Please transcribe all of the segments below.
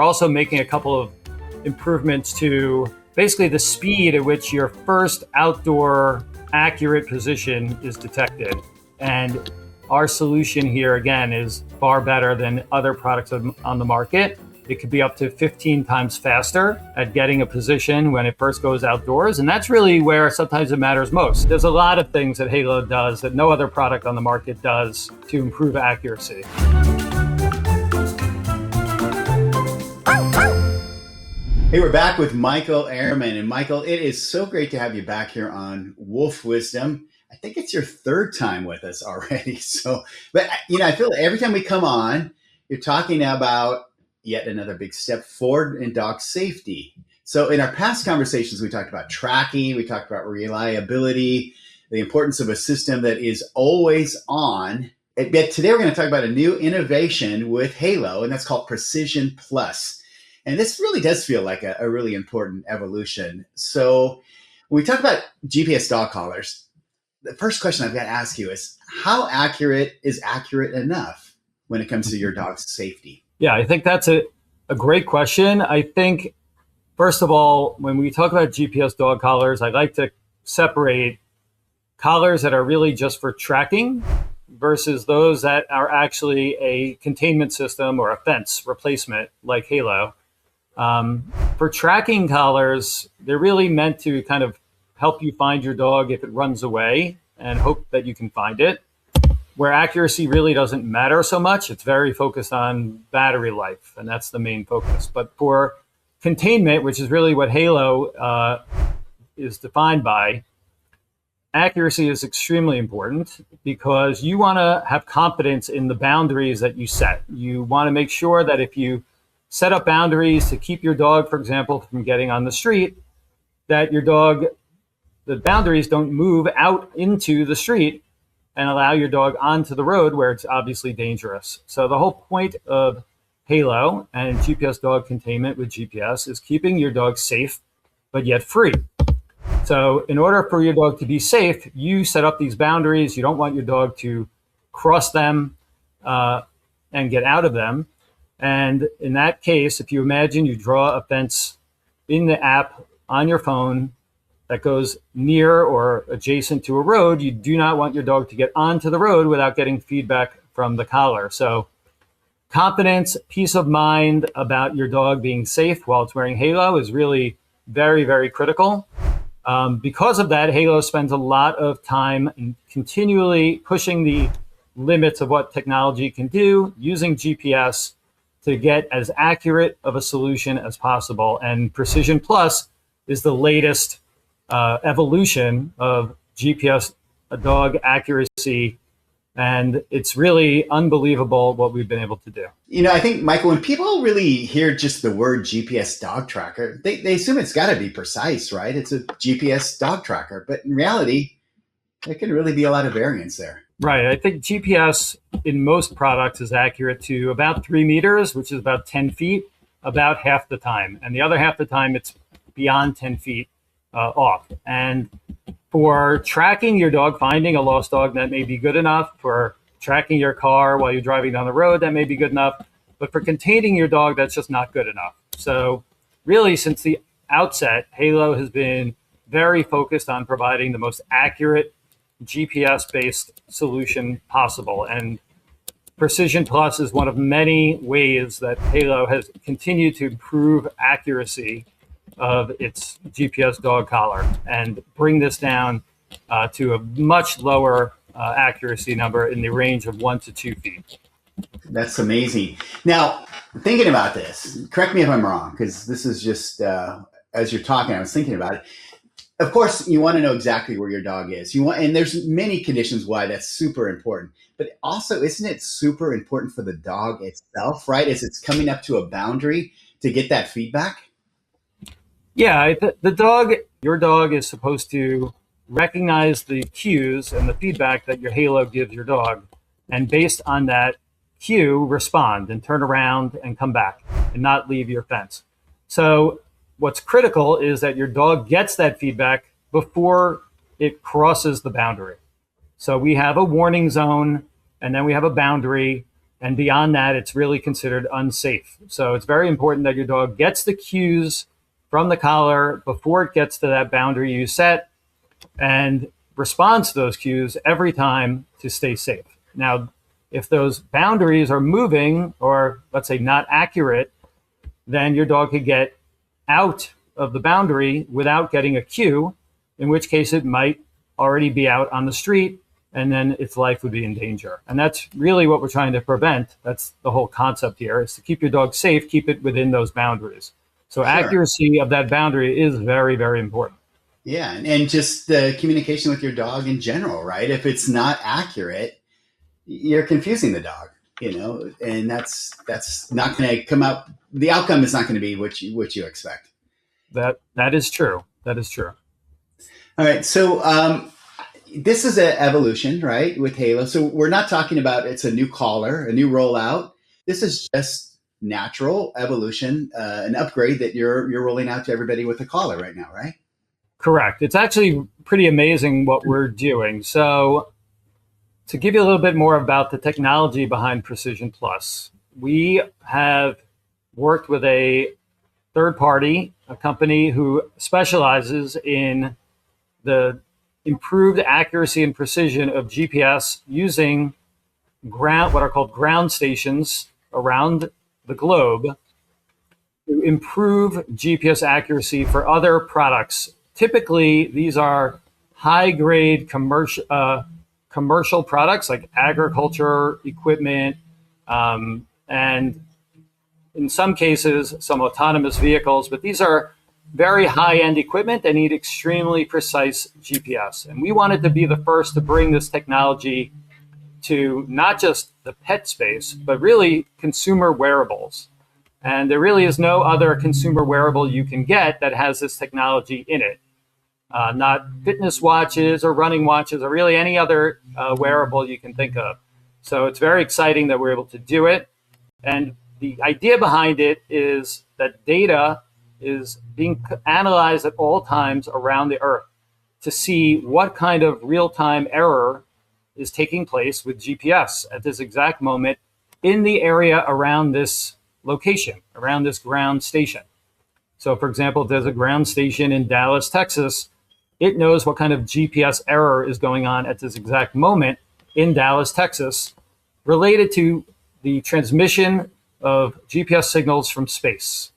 we're also making a couple of improvements to basically the speed at which your first outdoor accurate position is detected. And our solution here, again, is far better than other products on the market. It could be up to 15 times faster at getting a position when it first goes outdoors. And that's really where sometimes it matters most. There's a lot of things that Halo does that no other product on the market does to improve accuracy. Hey, we're back with Michael Ehrman. And Michael, it is so great to have you back here on Woof Wisdom. I think it's your third time with us already. But I feel every time we come on, you're talking about yet another big step forward in dog safety. So in our past conversations, we talked about tracking, we talked about reliability, the importance of a system that is always on. But today we're going to talk about a new innovation with Halo, and that's called Precision Plus. And this really does feel like a really important evolution. So when we talk about GPS dog collars, the first question I've got to ask you is, how accurate is accurate enough when it comes to your dog's safety? Yeah, I think that's a great question. I think, first of all, when we talk about GPS dog collars, I like to separate collars that are really just for tracking versus those that are actually a containment system or a fence replacement like Halo. For tracking collars, they're really meant to kind of help you find your dog if it runs away and hope that you can find it. Where accuracy really doesn't matter so much, it's very focused on battery life, and that's the main focus. But for containment, which is really what Halo is defined by, accuracy is extremely important because you want to have confidence in the boundaries that you set. You want to make sure that if you set up boundaries to keep your dog, for example, from getting on the street, that your dog, the boundaries don't move out into the street and allow your dog onto the road where it's obviously dangerous. So the whole point of Halo and GPS dog containment with GPS is keeping your dog safe, but yet free. So in order for your dog to be safe, you set up these boundaries. You don't want your dog to cross them and get out of them. And in that case, if you imagine you draw a fence in the app on your phone that goes near or adjacent to a road, you do not want your dog to get onto the road without getting feedback from the collar. So confidence, peace of mind about your dog being safe while it's wearing Halo is really very, very critical. Because of that, Halo spends a lot of time in continually pushing the limits of what technology can do, using GPS to get as accurate of a solution as possible. And Precision Plus is the latest evolution of GPS dog accuracy. And it's really unbelievable what we've been able to do. I think, Michael, when people really hear just the word GPS dog tracker, they assume it's got to be precise, right? It's a GPS dog tracker. But in reality, there can really be a lot of variance there. Right. I think GPS in most products is accurate to about 3 meters, which is about 10 feet, about half the time. And the other half the time, it's beyond 10 feet off. And for tracking your dog, finding a lost dog, that may be good enough. For tracking your car while you're driving down the road, that may be good enough. But for containing your dog, that's just not good enough. So really, since the outset, Halo has been very focused on providing the most accurate GPS-based solution possible. And Precision Plus is one of many ways that Halo has continued to improve accuracy of its GPS dog collar and bring this down to a much lower accuracy number in the range of 1 to 2 feet. That's amazing. Now, thinking about this, correct me if I'm wrong, because this is just, as you're talking, I was thinking about it. Of course, you want to know exactly where your dog is. And there's many conditions why that's super important. But also, isn't it super important for the dog itself, right? As it's coming up to a boundary to get that feedback? Yeah, your dog is supposed to recognize the cues and the feedback that your Halo gives your dog. And based on that cue, respond and turn around and come back and not leave your fence. So what's critical is that your dog gets that feedback before it crosses the boundary. So we have a warning zone, and then we have a boundary. And beyond that, it's really considered unsafe. So it's very important that your dog gets the cues from the collar before it gets to that boundary you set and responds to those cues every time to stay safe. Now, if those boundaries are moving or, let's say, not accurate, then your dog could get out of the boundary without getting a cue, in which case it might already be out on the street, and then its life would be in danger. And that's really what we're trying to prevent. That's the whole concept here, is to keep your dog safe, keep it within those boundaries. So accuracy of that boundary is very, very important. Yeah, and just the communication with your dog in general, right? If it's not accurate, you're confusing the dog, and that's not going to come out. The outcome is not going to be what you expect. That is true. That is true. All right, so this is an evolution, right, with Halo. So we're not talking about it's a new collar, a new rollout. This is just natural evolution, an upgrade that you're rolling out to everybody with a collar right now, right? Correct. It's actually pretty amazing what we're doing. So to give you a little bit more about the technology behind Precision Plus, we have worked with a third party, a company who specializes in the improved accuracy and precision of GPS using what are called ground stations around the globe to improve GPS accuracy for other products. Typically, these are high-grade commercial products like agriculture equipment, and in some cases, some autonomous vehicles. But these are very high-end equipment that need extremely precise GPS. And we wanted to be the first to bring this technology to not just the pet space, but really consumer wearables. And there really is no other consumer wearable you can get that has this technology in it. Not fitness watches or running watches or really any other wearable you can think of. So it's very exciting that we're able to do it. And the idea behind it is that data is being analyzed at all times around the Earth to see what kind of real-time error is taking place with GPS at this exact moment in the area around this location, around this ground station. So for example, if there's a ground station in Dallas, Texas, it knows what kind of GPS error is going on at this exact moment in Dallas, Texas, related to the transmission of GPS signals from space.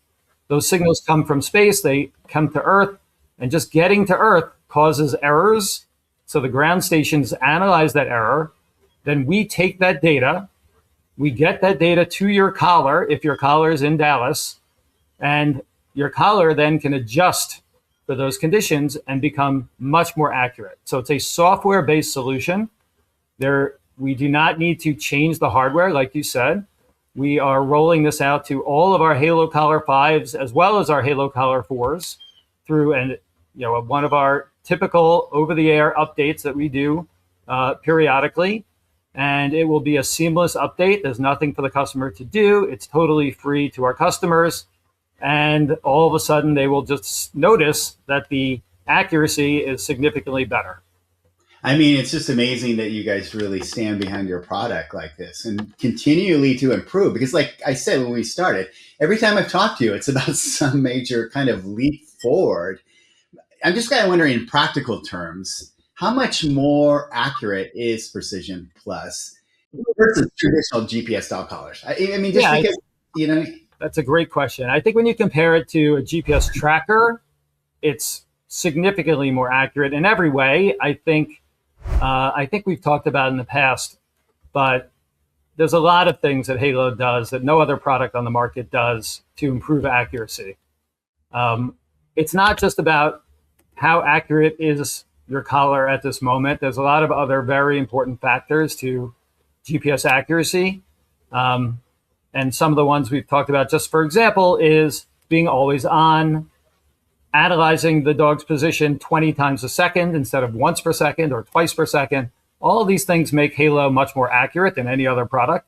Those signals come from space, they come to Earth, and just getting to Earth causes errors. So the ground stations analyze that error. Then we take that data, we get that data to your collar, if your collar is in Dallas, and your collar then can adjust for those conditions and become much more accurate. So it's a software-based solution. We do not need to change the hardware, like you said. We are rolling this out to all of our Halo Collar 5s as well as our Halo Collar 4s through one of our typical over-the-air updates that we do periodically. And it will be a seamless update. There's nothing for the customer to do. It's totally free to our customers. And all of a sudden, they will just notice that the accuracy is significantly better. I mean, it's just amazing that you guys really stand behind your product like this and continually to improve. Because like I said, when we started, every time I've talked to you, it's about some major kind of leap forward. I'm just kind of wondering, in practical terms, how much more accurate is Precision Plus versus traditional GPS dog collars? I mean, just because, That's a great question. I think when you compare it to a GPS tracker, it's significantly more accurate in every way. I think we've talked about in the past, but there's a lot of things that Halo does that no other product on the market does to improve accuracy. It's not just about how accurate is your collar at this moment. There's a lot of other very important factors to GPS accuracy. And some of the ones we've talked about, just for example, is being always on, analyzing the dog's position 20 times a second instead of once per second or twice per second. All of these things make Halo much more accurate than any other product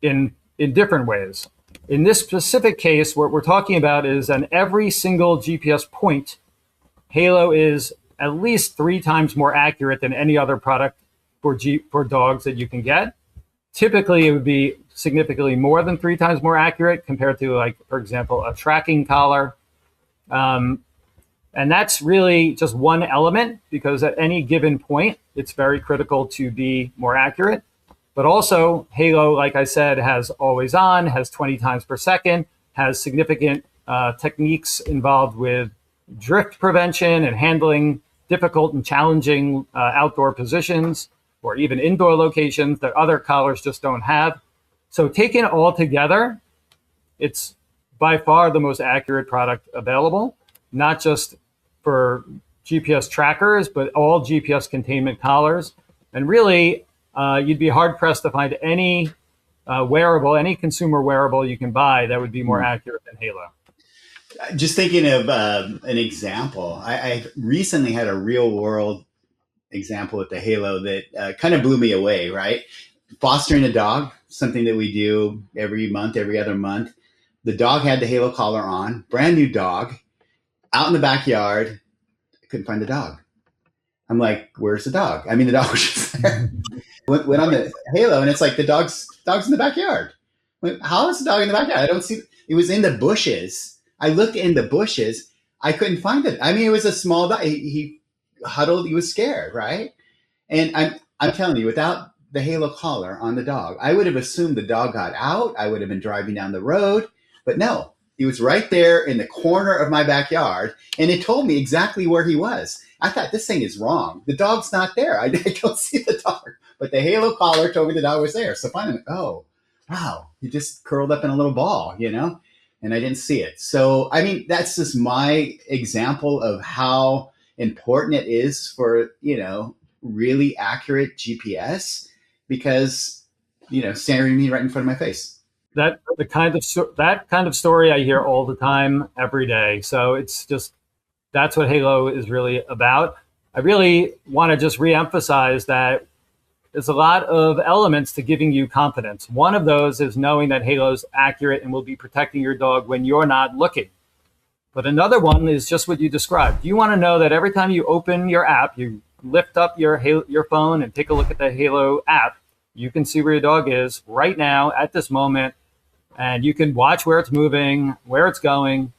in different ways. In this specific case, what we're talking about is on every single GPS point, Halo is at least 3 times more accurate than any other product for dogs that you can get. Typically, it would be significantly more than 3 times more accurate compared to, like, for example, a tracking collar. And that's really just one element, because at any given point, it's very critical to be more accurate. But also, Halo, like I said, has always on, has 20 times per second, has significant techniques involved with drift prevention and handling difficult and challenging outdoor positions or even indoor locations that other collars just don't have. So taken all together, it's by far the most accurate product available, not just for GPS trackers, but all GPS containment collars. And really, you'd be hard pressed to find any wearable, any consumer wearable you can buy that would be more accurate than Halo. Just thinking of an example, I recently had a real world example with the Halo that kind of blew me away, right? Fostering a dog, something that we do every month, every other month. The dog had the Halo collar on, brand new dog, out in the backyard. I couldn't find the dog. I'm like, where's the dog? I mean, the dog was just there. Went on the Halo, and it's like the dog's in the backyard. How is the dog in the backyard? I don't see. It was in the bushes. I looked in the bushes. I couldn't find it. I mean, it was a small dog. He huddled. He was scared, right? And I'm telling you, without the Halo collar on the dog, I would have assumed the dog got out. I would have been driving down the road, but no, he was right there in the corner of my backyard, and it told me exactly where he was. I thought, this thing is wrong. The dog's not there. I don't see the dog, but the Halo collar told me the dog was there. So finally, oh, wow, he just curled up in a little ball, and I didn't see it. So, I mean, that's just my example of how important it is for, really accurate GPS, because, staring me right in front of my face. That kind of story I hear all the time, every day. So it's just, that's what Halo is really about. I really want to just reemphasize that there's a lot of elements to giving you confidence. One of those is knowing that Halo's accurate and will be protecting your dog when you're not looking. But another one is just what you described. You want to know that every time you open your app, you lift up your phone and take a look at the Halo app, you can see where your dog is right now at this moment, and you can watch where it's moving, where it's going,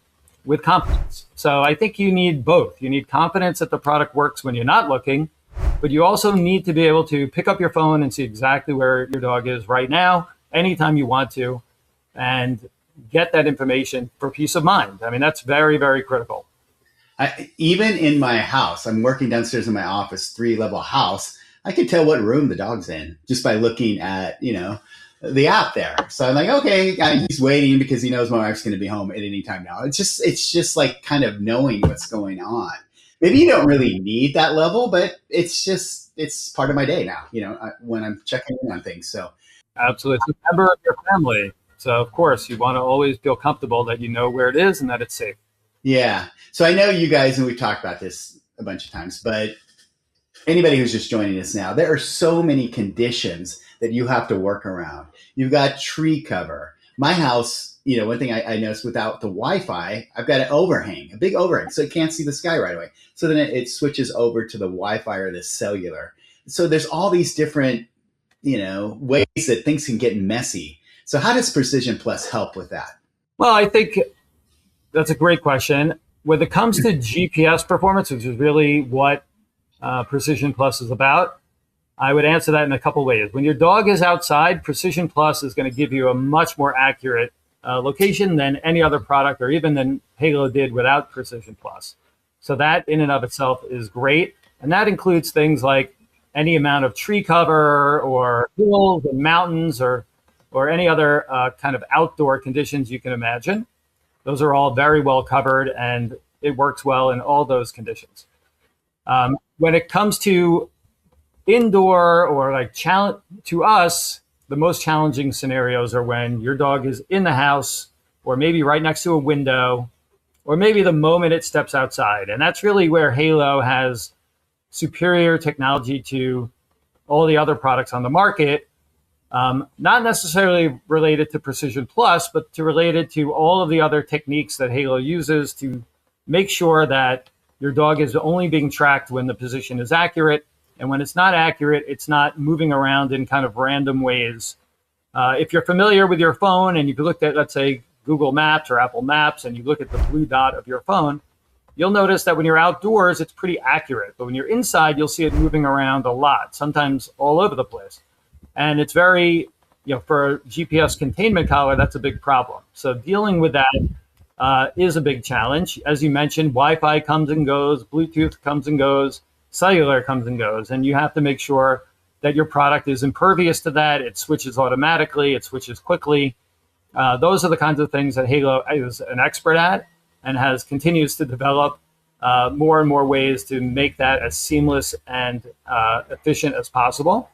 with confidence. So I think you need both. You need confidence that the product works when you're not looking, but you also need to be able to pick up your phone and see exactly where your dog is right now, anytime you want to, and get that information for peace of mind. I mean, that's very, very critical. Even in my house, I'm working downstairs in my office, 3-level house. I can tell what room the dog's in just by looking at, the app there. So I'm like, okay, he's waiting because he knows my wife's going to be home at any time now. It's just like kind of knowing what's going on. Maybe you don't really need that level, but it's part of my day now, when I'm checking in on things. So absolutely. It's a member of your family. So of course you want to always feel comfortable that you know where it is and that it's safe. Yeah. So I know you guys, and we've talked about this a bunch of times, but anybody who's just joining us now, there are so many conditions that you have to work around. You've got tree cover. My house, one thing I noticed, without the Wi-Fi, I've got an overhang, a big overhang, so it can't see the sky right away. So then it switches over to the Wi-Fi or the cellular. So there's all these different, ways that things can get messy. So how does Precision Plus help with that? Well, I think that's a great question. When it comes to GPS performance, which is really what Precision Plus is about, I would answer that in a couple ways. When your dog is outside, Precision Plus is going to give you a much more accurate location than any other product, or even than Halo did without Precision Plus. So that in and of itself is great. And that includes things like any amount of tree cover or hills and mountains or any other kind of outdoor conditions you can imagine. Those are all very well covered, and it works well in all those conditions. When it comes to indoor or to us, the most challenging scenarios are when your dog is in the house, or maybe right next to a window, or maybe the moment it steps outside. And that's really where Halo has superior technology to all the other products on the market. Not necessarily related to Precision Plus, but related to all of the other techniques that Halo uses to make sure that your dog is only being tracked when the position is accurate. And when it's not accurate, it's not moving around in kind of random ways If you're familiar with your phone and you've looked at, let's say, Google Maps or Apple Maps, and you look at the blue dot of your phone, you'll notice that when you're outdoors, it's pretty accurate. But when you're inside, you'll see it moving around a lot, sometimes all over the place. And it's very, for a GPS containment collar, that's a big problem. So dealing with that is a big challenge. As you mentioned, Wi-Fi comes and goes, Bluetooth comes and goes, cellular comes and goes, and you have to make sure that your product is impervious to that. It switches automatically, it switches quickly. Those are the kinds of things that Halo is an expert at and continues to develop more and more ways to make that as seamless and efficient as possible.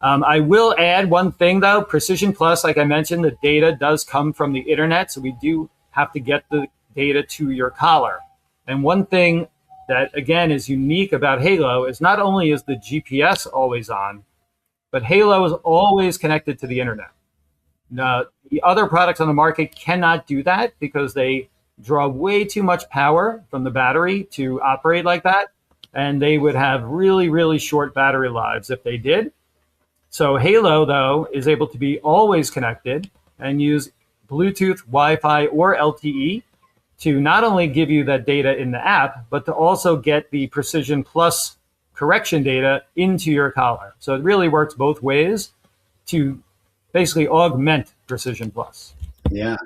I will add one thing, though. Precision Plus, like I mentioned, the data does come from the internet, so we do have to get the data to your collar. And one thing that, again, is unique about Halo is not only is the GPS always on, but Halo is always connected to the internet. Now, the other products on the market cannot do that because they draw way too much power from the battery to operate like that. And they would have really, really short battery lives if they did. So Halo, though, is able to be always connected and use Bluetooth, Wi-Fi, or LTE to not only give you that data in the app, but to also get the Precision Plus correction data into your collar. So it really works both ways to basically augment Precision Plus. Yeah.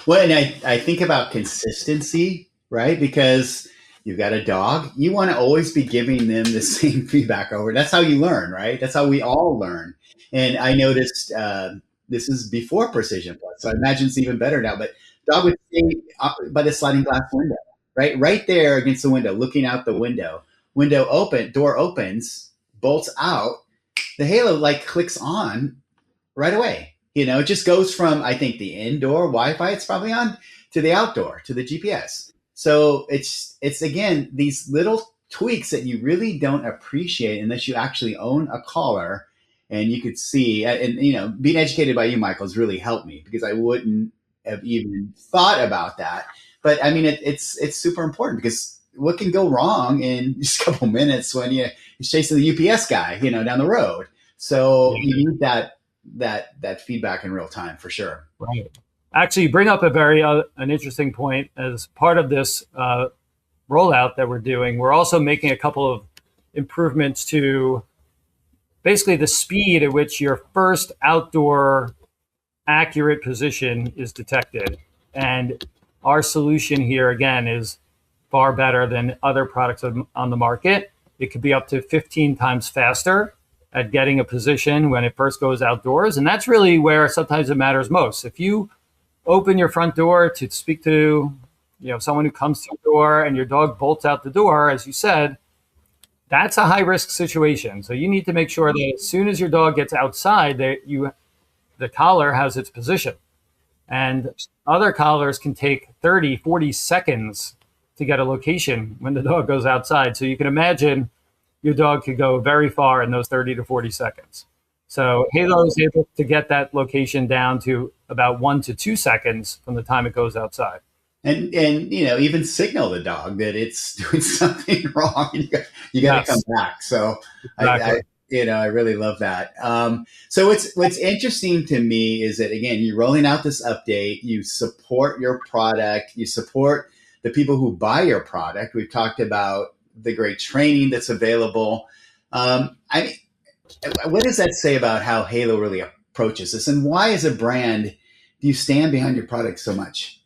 Well, and I think about consistency, right? Because you've got a dog, you want to always be giving them the same feedback over. That's how you learn, right? That's how we all learn. And I noticed this is before Precision Plus, so I imagine it's even better now. But dog would stay by the sliding glass window, right there against the window, looking out the window. Window open, door opens, bolts out. The Halo light clicks on right away. It just goes from, I think, the indoor Wi-Fi it's probably on to the outdoor, to the GPS. So it's again, these little tweaks that you really don't appreciate unless you actually own a collar and you could see, and being educated by you, Michael, has really helped me because I wouldn't have even thought about that. But I mean, it's super important because what can go wrong in just a couple minutes when you're chasing the UPS guy, down the road. So you need that feedback in real time for sure. Right. Actually, you bring up a very an interesting point. As part of this rollout that we're doing, we're also making a couple of improvements to basically the speed at which your first outdoor accurate position is detected. And our solution here, again, is far better than other products on the market. It could be up to 15 times faster at getting a position when it first goes outdoors. And that's really where sometimes it matters most. If you open your front door to speak to someone who comes to the door and your dog bolts out the door, as you said, that's a high risk situation. So you need to make sure that as soon as your dog gets outside, that the collar has its position. And other collars can take 30, 40 seconds to get a location when the dog goes outside. So you can imagine your dog could go very far in those 30 to 40 seconds. So Halo is able to get that location down to about 1 to 2 seconds from the time it goes outside. And even signal the dog that it's doing something wrong. You got to come back. So exactly. I really love that. So what's interesting to me is that, again, you're rolling out this update, you support your product, you support the people who buy your product. We've talked about the great training that's available. What does that say about how Halo really approaches this? And why, as a brand, do you stand behind your product so much?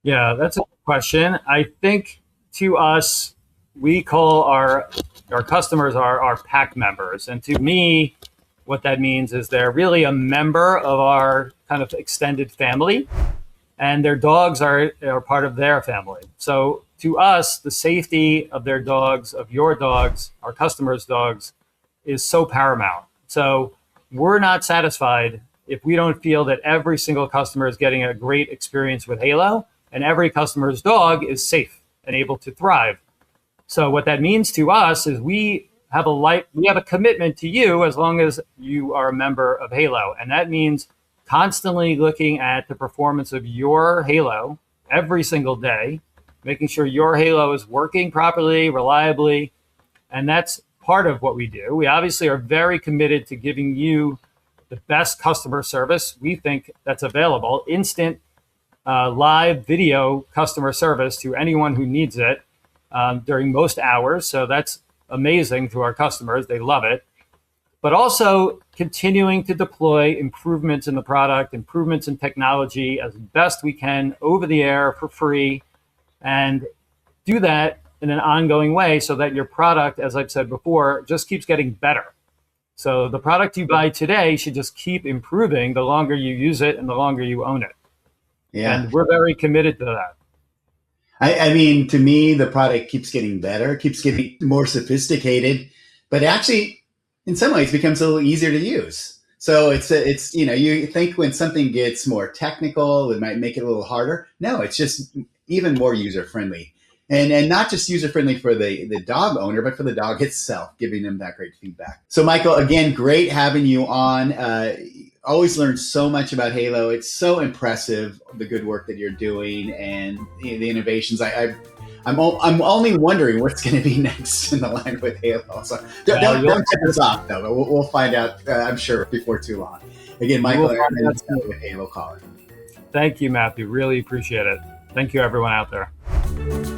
Yeah, that's a good question. I think to us, we call our customers our pack members. And to me, what that means is they're really a member of our kind of extended family, and their dogs are part of their family. So to us, the safety of their dogs, of your dogs, our customers' dogs, is so paramount. So we're not satisfied if we don't feel that every single customer is getting a great experience with Halo and every customer's dog is safe and able to thrive. So what that means to us is we have a commitment to you as long as you are a member of Halo. And that means constantly looking at the performance of your Halo every single day, making sure your Halo is working properly, reliably. And that's part of what we do. We obviously are very committed to giving you the best customer service we think that's available, instant live video customer service to anyone who needs it during most hours. So that's amazing to our customers. They love it. But also continuing to deploy improvements in the product, improvements in technology as best we can over the air for free, and do that in an ongoing way so that your product, as I've said before, just keeps getting better. So the product you buy today should just keep improving the longer you use it and the longer you own it. Yeah. And we're very committed to that. I mean, to me, the product keeps getting better, keeps getting more sophisticated, but actually, in some ways, becomes a little easier to use. So it's you think when something gets more technical, it might make it a little harder. No, it's just even more user friendly, and not just user friendly for the dog owner, but for the dog itself, giving them that great feedback. So, Michael, again, great having you on. Always learn so much about Halo. It's so impressive, the good work that you're doing and the innovations. I'm only wondering what's going to be next in the line with Halo. So don't tip us off, though. But we'll find out, I'm sure, before too long. Again, Michael Ehrman with Halo Collar. Thank you, Matthew. Really appreciate it. Thank you, everyone out there.